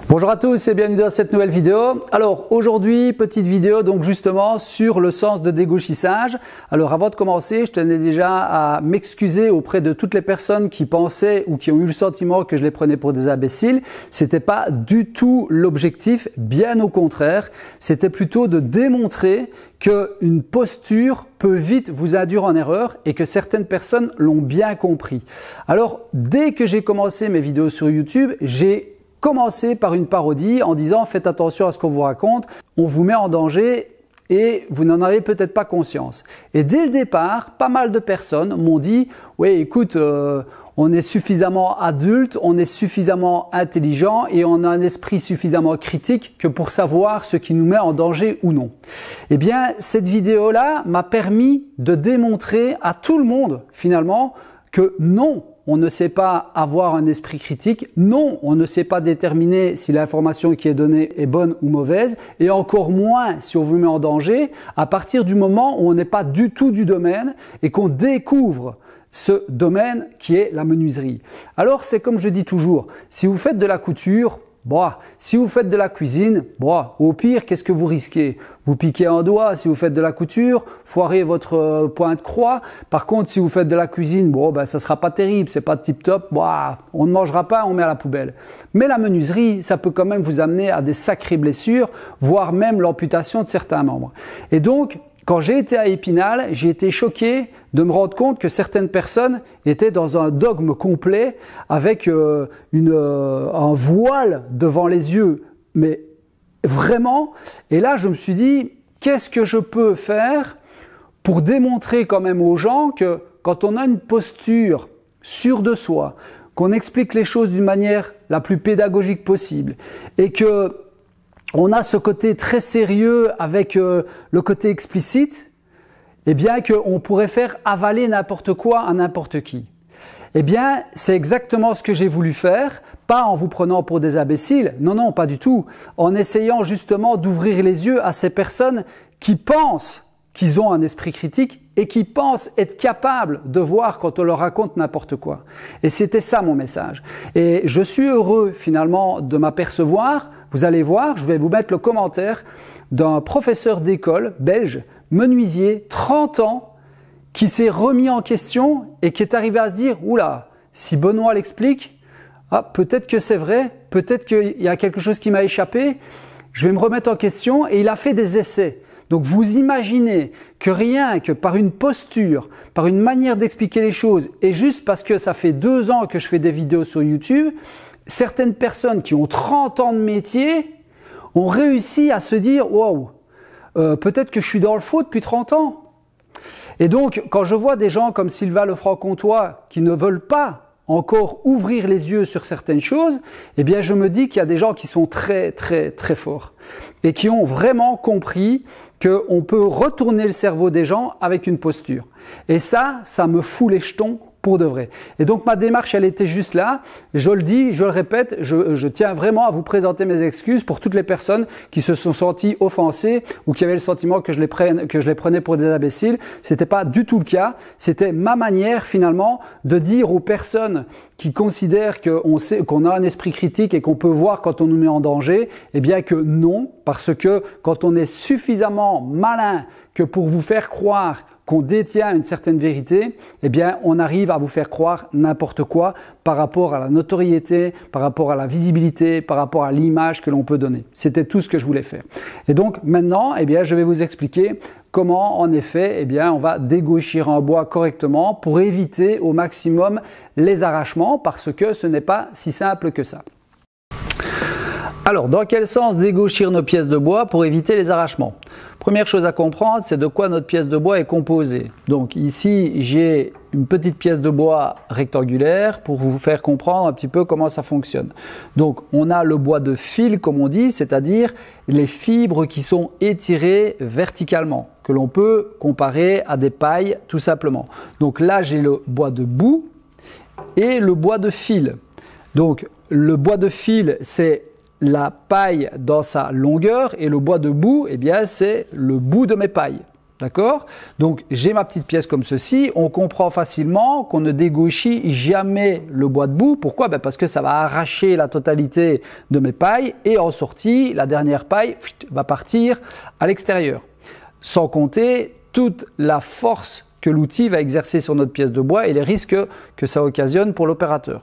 Bonjour à tous et bienvenue dans cette nouvelle vidéo. Alors aujourd'hui, petite vidéo donc justement sur le sens de dégauchissage. Alors avant de commencer, je tenais déjà à m'excuser auprès de toutes les personnes qui pensaient ou qui ont eu le sentiment que je les prenais pour des imbéciles. C'était pas du tout l'objectif, bien au contraire. C'était plutôt de démontrer qu'une posture peut vite vous induire en erreur et que certaines personnes l'ont bien compris. Alors dès que j'ai commencé mes vidéos sur YouTube, j'ai commencé par une parodie en disant faites attention à ce qu'on vous raconte, on vous met en danger et vous n'en avez peut-être pas conscience. Et dès le départ, pas mal de personnes m'ont dit oui écoute, on est suffisamment adulte, on est suffisamment intelligent et on a un esprit suffisamment critique que pour savoir ce qui nous met en danger ou non. Eh bien cette vidéo-là m'a permis de démontrer à tout le monde finalement que non, on ne sait pas avoir un esprit critique, non, on ne sait pas déterminer si l'information qui est donnée est bonne ou mauvaise, et encore moins si on vous met en danger, à partir du moment où on n'est pas du tout du domaine et qu'on découvre ce domaine qui est la menuiserie. Alors c'est comme je dis toujours, si vous faites de la couture, si vous faites de la cuisine, au pire, qu'est-ce que vous risquez? Vous piquez un doigt si vous faites de la couture, foirez votre point de croix. Par contre, si vous faites de la cuisine, ça sera pas terrible, c'est pas tip top. On ne mangera pas, on met à la poubelle. Mais la menuiserie, ça peut quand même vous amener à des sacrées blessures, voire même l'amputation de certains membres. Et donc, quand j'ai été à Épinal, j'ai été choqué de me rendre compte que certaines personnes étaient dans un dogme complet avec un voile devant les yeux, mais vraiment. Et là, je me suis dit, qu'est-ce que je peux faire pour démontrer quand même aux gens que quand on a une posture sûre de soi, qu'on explique les choses d'une manière la plus pédagogique possible et que on a ce côté très sérieux avec le côté explicite, eh bien qu'on pourrait faire avaler n'importe quoi à n'importe qui. Eh bien, c'est exactement ce que j'ai voulu faire, pas en vous prenant pour des imbéciles, non, pas du tout, en essayant justement d'ouvrir les yeux à ces personnes qui pensent qu'ils ont un esprit critique et qui pensent être capables de voir quand on leur raconte n'importe quoi. Et c'était ça mon message. Et je suis heureux finalement de m'apercevoir, vous allez voir, je vais vous mettre le commentaire d'un professeur d'école belge, menuisier, 30 ans, qui s'est remis en question et qui est arrivé à se dire « Oula, si Benoît l'explique, peut-être que c'est vrai, peut-être qu'il y a quelque chose qui m'a échappé, je vais me remettre en question » et il a fait des essais. Donc vous imaginez que rien que par une posture, par une manière d'expliquer les choses, et juste parce que ça fait 2 ans que je fais des vidéos sur YouTube, certaines personnes qui ont 30 ans de métier ont réussi à se dire « Wow, peut-être que je suis dans le faux depuis 30 ans ». Et donc, quand je vois des gens comme Sylvain Lefranc-Comtois qui ne veulent pas encore ouvrir les yeux sur certaines choses, eh bien je me dis qu'il y a des gens qui sont très très très forts et qui ont vraiment compris qu'on peut retourner le cerveau des gens avec une posture. Et ça me fout les jetons pour de vrai. Et donc ma démarche, elle était juste là. Je le dis, je le répète, je tiens vraiment à vous présenter mes excuses pour toutes les personnes qui se sont senties offensées ou qui avaient le sentiment que je les prenais pour des imbéciles. C'était pas du tout le cas. C'était ma manière finalement de dire aux personnes qui considèrent qu'on a un esprit critique et qu'on peut voir quand on nous met en danger, eh bien que non, parce que quand on est suffisamment malin que pour vous faire croire qu'on détient une certaine vérité, eh bien, on arrive à vous faire croire n'importe quoi par rapport à la notoriété, par rapport à la visibilité, par rapport à l'image que l'on peut donner. C'était tout ce que je voulais faire. Et donc, maintenant, eh bien, je vais vous expliquer comment, en effet, eh bien, on va dégauchir un bois correctement pour éviter au maximum les arrachements parce que ce n'est pas si simple que ça. Alors, dans quel sens dégauchir nos pièces de bois pour éviter les arrachements? Première chose à comprendre, c'est de quoi notre pièce de bois est composée. Donc ici, j'ai une petite pièce de bois rectangulaire pour vous faire comprendre un petit peu comment ça fonctionne. Donc on a le bois de fil comme on dit, c'est-à-dire les fibres qui sont étirées verticalement, que l'on peut comparer à des pailles tout simplement. Donc là, j'ai le bois de boue et le bois de fil. Donc le bois de fil, c'est la paille dans sa longueur et le bois de boue, eh bien, c'est le bout de mes pailles. D'accord? Donc j'ai ma petite pièce comme ceci, on comprend facilement qu'on ne dégauchit jamais le bois debout. Pourquoi? Parce que ça va arracher la totalité de mes pailles et en sortie, la dernière paille va partir à l'extérieur. Sans compter toute la force que l'outil va exercer sur notre pièce de bois et les risques que ça occasionne pour l'opérateur.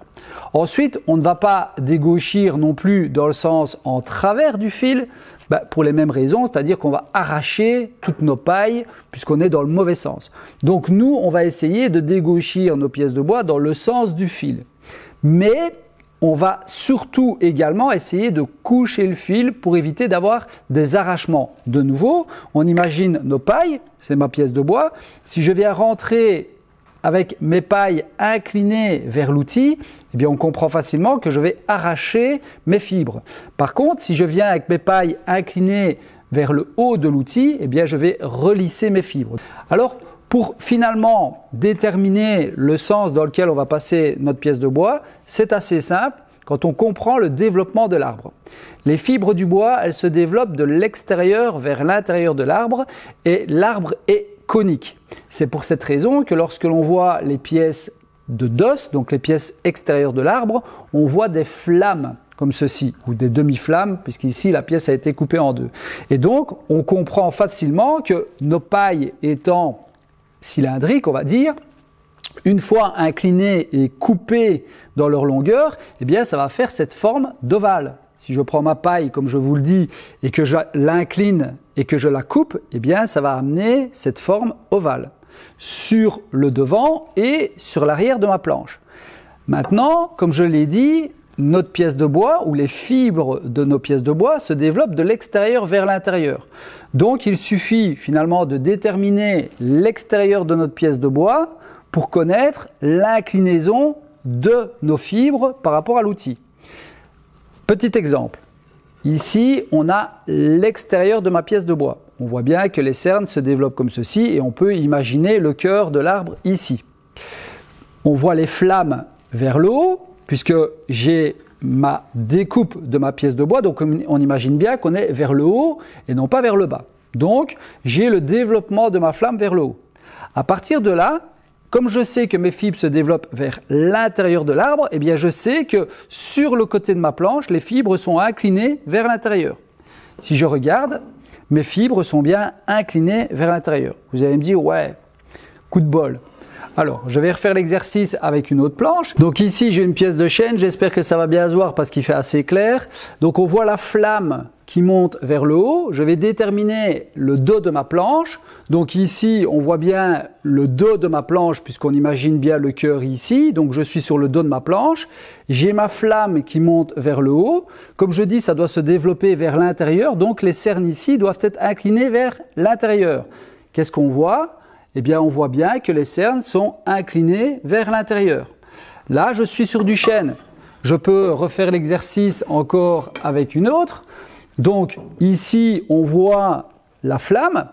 Ensuite, on ne va pas dégauchir non plus dans le sens en travers du fil, pour les mêmes raisons, c'est-à-dire qu'on va arracher toutes nos pailles puisqu'on est dans le mauvais sens. Donc nous, on va essayer de dégauchir nos pièces de bois dans le sens du fil. Mais on va surtout également essayer de coucher le fil pour éviter d'avoir des arrachements. De nouveau, on imagine nos pailles, c'est ma pièce de bois. Si je viens rentrer avec mes pailles inclinées vers l'outil, eh bien on comprend facilement que je vais arracher mes fibres. Par contre, si je viens avec mes pailles inclinées vers le haut de l'outil, eh bien je vais relisser mes fibres. Alors, pour finalement déterminer le sens dans lequel on va passer notre pièce de bois, c'est assez simple quand on comprend le développement de l'arbre. Les fibres du bois, elles se développent de l'extérieur vers l'intérieur de l'arbre et l'arbre est conique. C'est pour cette raison que lorsque l'on voit les pièces de d'os, donc les pièces extérieures de l'arbre, on voit des flammes comme ceci, ou des demi-flammes, puisqu'ici la pièce a été coupée en deux. Et donc, on comprend facilement que nos pailles étant cylindriques, on va dire, une fois inclinées et coupées dans leur longueur, eh bien ça va faire cette forme d'ovale. Si je prends ma paille, comme je vous le dis, et que je l'incline et que je la coupe, eh bien ça va amener cette forme ovale sur le devant et sur l'arrière de ma planche. Maintenant, comme je l'ai dit, notre pièce de bois ou les fibres de nos pièces de bois se développent de l'extérieur vers l'intérieur. Donc il suffit finalement de déterminer l'extérieur de notre pièce de bois pour connaître l'inclinaison de nos fibres par rapport à l'outil. Petit exemple, ici on a l'extérieur de ma pièce de bois. On voit bien que les cernes se développent comme ceci et on peut imaginer le cœur de l'arbre ici. On voit les flammes vers le haut puisque j'ai ma découpe de ma pièce de bois, donc on imagine bien qu'on est vers le haut et non pas vers le bas. Donc j'ai le développement de ma flamme vers le haut. À partir de là, comme je sais que mes fibres se développent vers l'intérieur de l'arbre, eh bien je sais que sur le côté de ma planche, les fibres sont inclinées vers l'intérieur. Si je regarde, mes fibres sont bien inclinées vers l'intérieur. Vous allez me dire, ouais, coup de bol. Alors, je vais refaire l'exercice avec une autre planche. Donc ici, j'ai une pièce de chêne. J'espère que ça va bien se voir parce qu'il fait assez clair. Donc on voit la flamme qui monte vers le haut. Je vais déterminer le dos de ma planche. Donc ici, on voit bien le dos de ma planche puisqu'on imagine bien le cœur ici. Donc je suis sur le dos de ma planche. J'ai ma flamme qui monte vers le haut. Comme je dis, ça doit se développer vers l'intérieur. Donc les cernes ici doivent être inclinées vers l'intérieur. Qu'est-ce qu'on voit ? Eh bien, on voit bien que les cernes sont inclinées vers l'intérieur. Là, je suis sur du chêne. Je peux refaire l'exercice encore avec une autre. Donc, ici, on voit la flamme.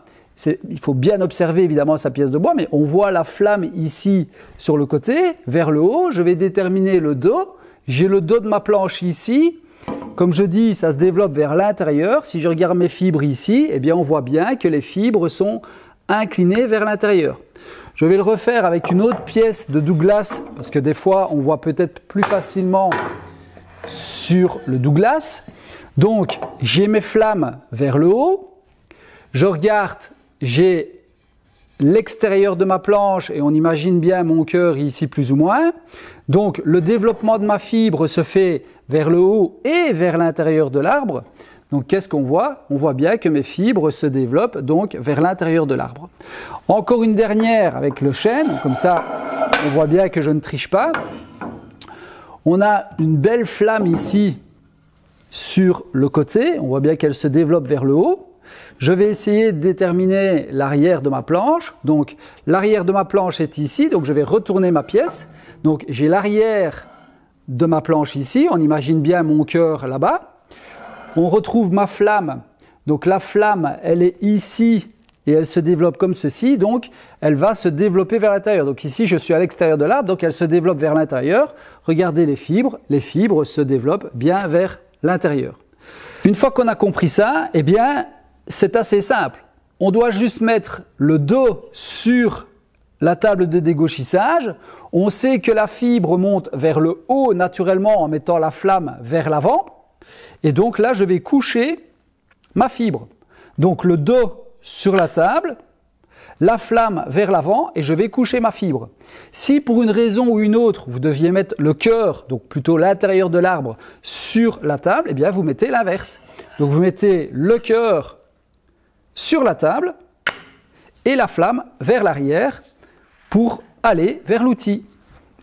Il faut bien observer évidemment sa pièce de bois, mais on voit la flamme ici sur le côté, vers le haut. Je vais déterminer le dos. J'ai le dos de ma planche ici. Comme je dis, ça se développe vers l'intérieur. Si je regarde mes fibres ici, eh bien, on voit bien que les fibres sont incliné vers l'intérieur. Je vais le refaire avec une autre pièce de Douglas parce que des fois on voit peut-être plus facilement sur le Douglas. Donc j'ai mes flammes vers le haut, je regarde, j'ai l'extérieur de ma planche et on imagine bien mon cœur ici plus ou moins. Donc le développement de ma fibre se fait vers le haut et vers l'intérieur de l'arbre. Donc qu'est-ce qu'on voit? On voit bien que mes fibres se développent donc vers l'intérieur de l'arbre. Encore une dernière avec le chêne, comme ça on voit bien que je ne triche pas. On a une belle flamme ici sur le côté, on voit bien qu'elle se développe vers le haut. Je vais essayer de déterminer l'arrière de ma planche. Donc l'arrière de ma planche est ici, donc je vais retourner ma pièce. Donc j'ai l'arrière de ma planche ici, on imagine bien mon cœur là-bas. On retrouve ma flamme, donc la flamme elle est ici et elle se développe comme ceci, donc elle va se développer vers l'intérieur. Donc ici je suis à l'extérieur de l'arbre, donc elle se développe vers l'intérieur. Regardez les fibres se développent bien vers l'intérieur. Une fois qu'on a compris ça, eh bien c'est assez simple. on doit juste mettre le dos sur la table de dégauchissage. On sait que la fibre monte vers le haut naturellement en mettant la flamme vers l'avant. Et donc là, je vais coucher ma fibre. Donc le dos sur la table, la flamme vers l'avant et je vais coucher ma fibre. Si pour une raison ou une autre, vous deviez mettre le cœur, donc plutôt l'intérieur de l'arbre, sur la table, eh bien vous mettez l'inverse. Donc vous mettez le cœur sur la table et la flamme vers l'arrière pour aller vers l'outil.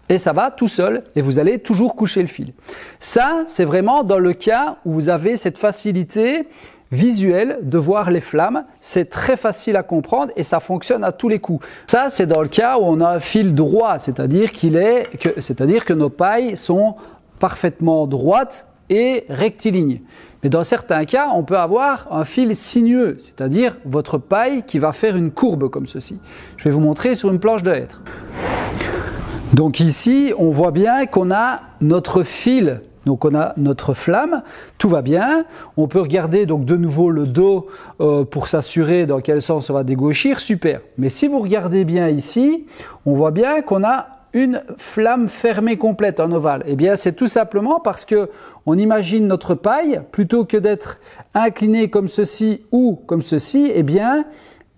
Et ça va tout seul et vous allez toujours coucher le fil. Ça, c'est vraiment dans le cas où vous avez cette facilité visuelle de voir les flammes. C'est très facile à comprendre et ça fonctionne à tous les coups. Ça, c'est dans le cas où on a un fil droit, c'est-à-dire que nos pailles sont parfaitement droites et rectilignes. Mais dans certains cas, on peut avoir un fil sinueux, c'est-à-dire votre paille qui va faire une courbe comme ceci. Je vais vous montrer sur une planche de hêtre. Donc ici, on voit bien qu'on a notre fil, donc on a notre flamme, tout va bien. On peut regarder donc de nouveau le dos pour s'assurer dans quel sens on va dégauchir, super. Mais si vous regardez bien ici, on voit bien qu'on a une flamme fermée complète en ovale. Eh bien, c'est tout simplement parce que on imagine notre paille, plutôt que d'être inclinée comme ceci ou comme ceci, eh bien,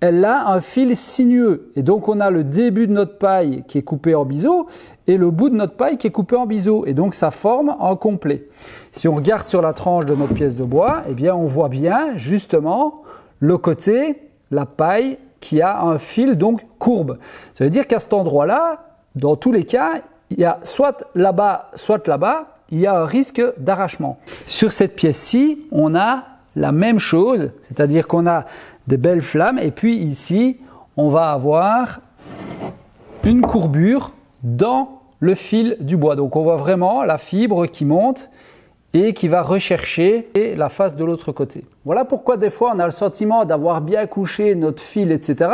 elle a un fil sinueux. Et donc, on a le début de notre paille qui est coupé en biseau et le bout de notre paille qui est coupé en biseau. Et donc, ça forme un complet. Si on regarde sur la tranche de notre pièce de bois, eh bien, on voit bien, justement, le côté, la paille qui a un fil, donc, courbe. Ça veut dire qu'à cet endroit-là, dans tous les cas, il y a soit là-bas, il y a un risque d'arrachement. Sur cette pièce-ci, on a la même chose, c'est-à-dire qu'on a des belles flammes et puis ici, on va avoir une courbure dans le fil du bois. Donc on voit vraiment la fibre qui monte et qui va rechercher la face de l'autre côté. Voilà pourquoi des fois on a le sentiment d'avoir bien couché notre fil, etc.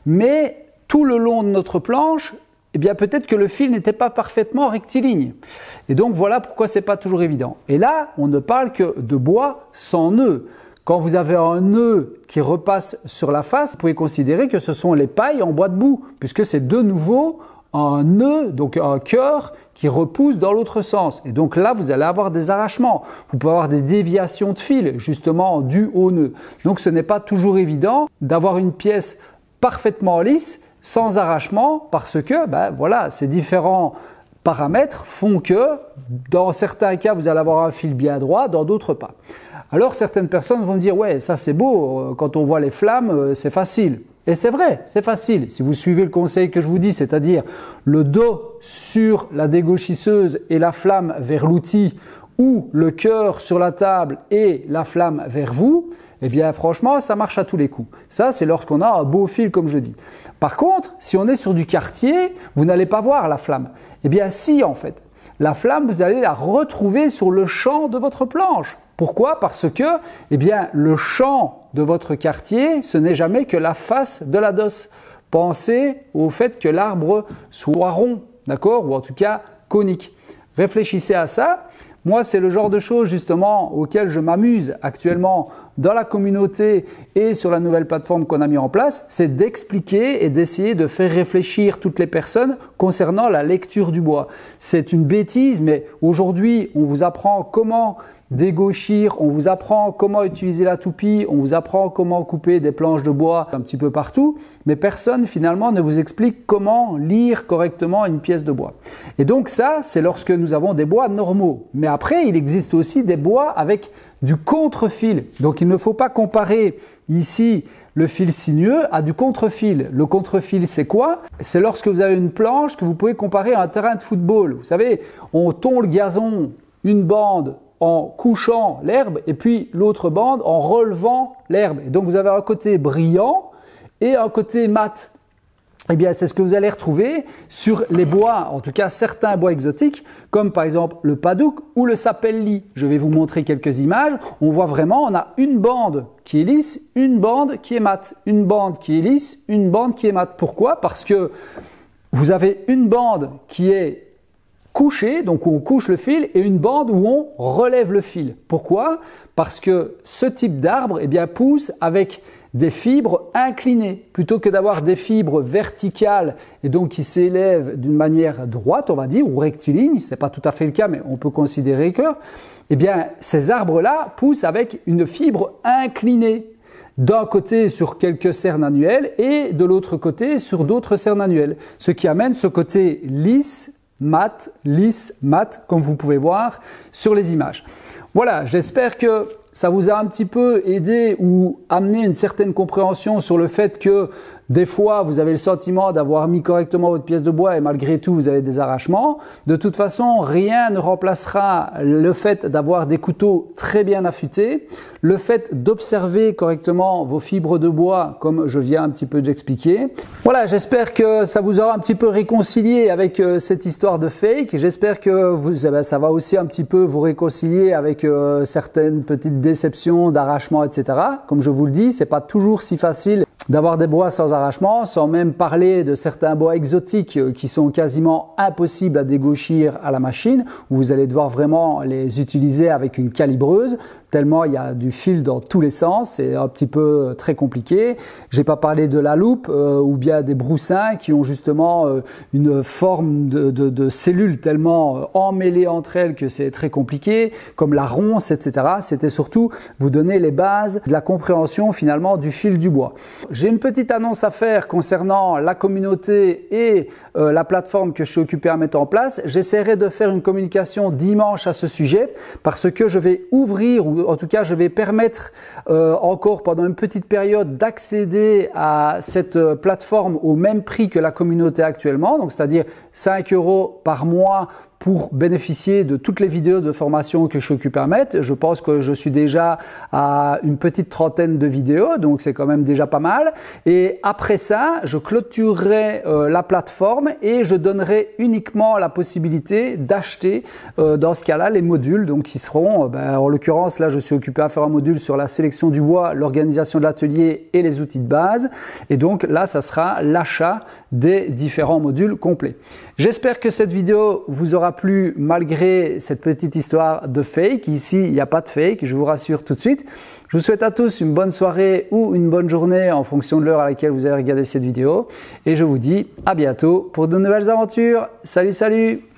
Mais tout le long de notre planche, eh bien peut-être que le fil n'était pas parfaitement rectiligne. Et donc voilà pourquoi c'est pas toujours évident. Et là, on ne parle que de bois sans nœud. Quand vous avez un nœud qui repasse sur la face, vous pouvez considérer que ce sont les pailles en bois de boue, puisque c'est de nouveau un nœud, donc un cœur qui repousse dans l'autre sens. Et donc là, vous allez avoir des arrachements. Vous pouvez avoir des déviations de fil, justement dues au nœud. Donc ce n'est pas toujours évident d'avoir une pièce parfaitement lisse, sans arrachement, parce que voilà, ces différents paramètres font que dans certains cas vous allez avoir un fil bien droit, dans d'autres pas. Alors certaines personnes vont me dire ouais, ça c'est beau, quand on voit les flammes c'est facile. Et c'est vrai, c'est facile si vous suivez le conseil que je vous dis, c'est-à-dire le dos sur la dégauchisseuse et la flamme vers l'outil, ou le cœur sur la table et la flamme vers vous. Eh bien franchement, ça marche à tous les coups. Ça, c'est lorsqu'on a un beau fil comme je dis. Par contre, si on est sur du quartier, vous n'allez pas voir la flamme. Eh bien si en fait, la flamme, vous allez la retrouver sur le champ de votre planche. Pourquoi? Parce que eh bien, le champ de votre quartier, ce n'est jamais que la face de la DOS. Pensez au fait que l'arbre soit rond, d'accord? Ou en tout cas conique. Réfléchissez à ça. Moi, c'est le genre de choses justement auxquelles je m'amuse actuellement dans la communauté et sur la nouvelle plateforme qu'on a mis en place, c'est d'expliquer et d'essayer de faire réfléchir toutes les personnes concernant la lecture du bois. C'est une bêtise, mais aujourd'hui, on vous apprend comment dégauchir, on vous apprend comment utiliser la toupie, on vous apprend comment couper des planches de bois un petit peu partout, mais personne finalement ne vous explique comment lire correctement une pièce de bois. Et donc ça, c'est lorsque nous avons des bois normaux. Mais après, il existe aussi des bois avec du contre-fil. Donc il ne faut pas comparer ici le fil sinueux à du contre-fil. Le contre-fil, c'est quoi? C'est lorsque vous avez une planche que vous pouvez comparer à un terrain de football. Vous savez, on tond le gazon, une bande en couchant l'herbe et puis l'autre bande en relevant l'herbe. Et donc vous avez un côté brillant et un côté mat. Eh bien, c'est ce que vous allez retrouver sur les bois, en tout cas certains bois exotiques, comme par exemple le padouk ou le sapelli. Je vais vous montrer quelques images. On voit vraiment, on a une bande qui est lisse, une bande qui est mate, une bande qui est lisse, une bande qui est mate. Pourquoi? Parce que vous avez une bande qui est couché, donc on couche le fil, et une bande où on relève le fil. Pourquoi? Parce que ce type d'arbre pousse avec des fibres inclinées, plutôt que d'avoir des fibres verticales et donc qui s'élèvent d'une manière droite, on va dire, ou rectiligne, c'est pas tout à fait le cas, mais on peut considérer que, ces arbres-là poussent avec une fibre inclinée. D'un côté sur quelques cernes annuelles et de l'autre côté sur d'autres cernes annuelles, ce qui amène ce côté lisse, mat, comme vous pouvez voir sur les images. Voilà, j'espère que ça vous a un petit peu aidé ou amené une certaine compréhension sur le fait que des fois vous avez le sentiment d'avoir mis correctement votre pièce de bois et malgré tout vous avez des arrachements. De toute façon, rien ne remplacera le fait d'avoir des couteaux très bien affûtés, le fait d'observer correctement vos fibres de bois comme je viens un petit peu d'expliquer. Voilà, j'espère que ça vous aura un petit peu réconcilié avec cette histoire de fake. J'espère que ça va aussi un petit peu vous réconcilier avec certaines petites déceptions, d'arrachements, etc. Comme je vous le dis, c'est pas toujours si facile d'avoir des bois sans arrachement, sans même parler de certains bois exotiques qui sont quasiment impossibles à dégauchir à la machine, où vous allez devoir vraiment les utiliser avec une calibreuse, tellement il y a du fil dans tous les sens, c'est un petit peu très compliqué. J'ai pas parlé de la loupe ou bien des broussins qui ont justement une forme de cellules tellement emmêlées entre elles que c'est très compliqué, comme la ronce, etc. C'était surtout vous donner les bases de la compréhension finalement du fil du bois. J'ai une petite annonce à faire concernant la communauté et la plateforme que je suis occupé à mettre en place. J'essaierai de faire une communication dimanche à ce sujet parce que je vais ouvrir, ou en tout cas je vais permettre encore pendant une petite période d'accéder à cette plateforme au même prix que la communauté actuellement, donc c'est-à-dire 5 € par mois pour bénéficier de toutes les vidéos de formation que je suis occupé à mettre. Je pense que je suis déjà à une petite trentaine de vidéos, donc c'est quand même déjà pas mal. Et après ça, je clôturerai la plateforme et je donnerai uniquement la possibilité d'acheter dans ce cas-là les modules, donc qui seront, en l'occurrence là je suis occupé à faire un module sur la sélection du bois, l'organisation de l'atelier et les outils de base. Et donc là, ça sera l'achat des différents modules complets. J'espère que cette vidéo vous aura plu malgré cette petite histoire de fake. Ici, il n'y a pas de fake, je vous rassure tout de suite. Je vous souhaite à tous une bonne soirée ou une bonne journée en fonction de l'heure à laquelle vous avez regardé cette vidéo. Et je vous dis à bientôt pour de nouvelles aventures. Salut, salut!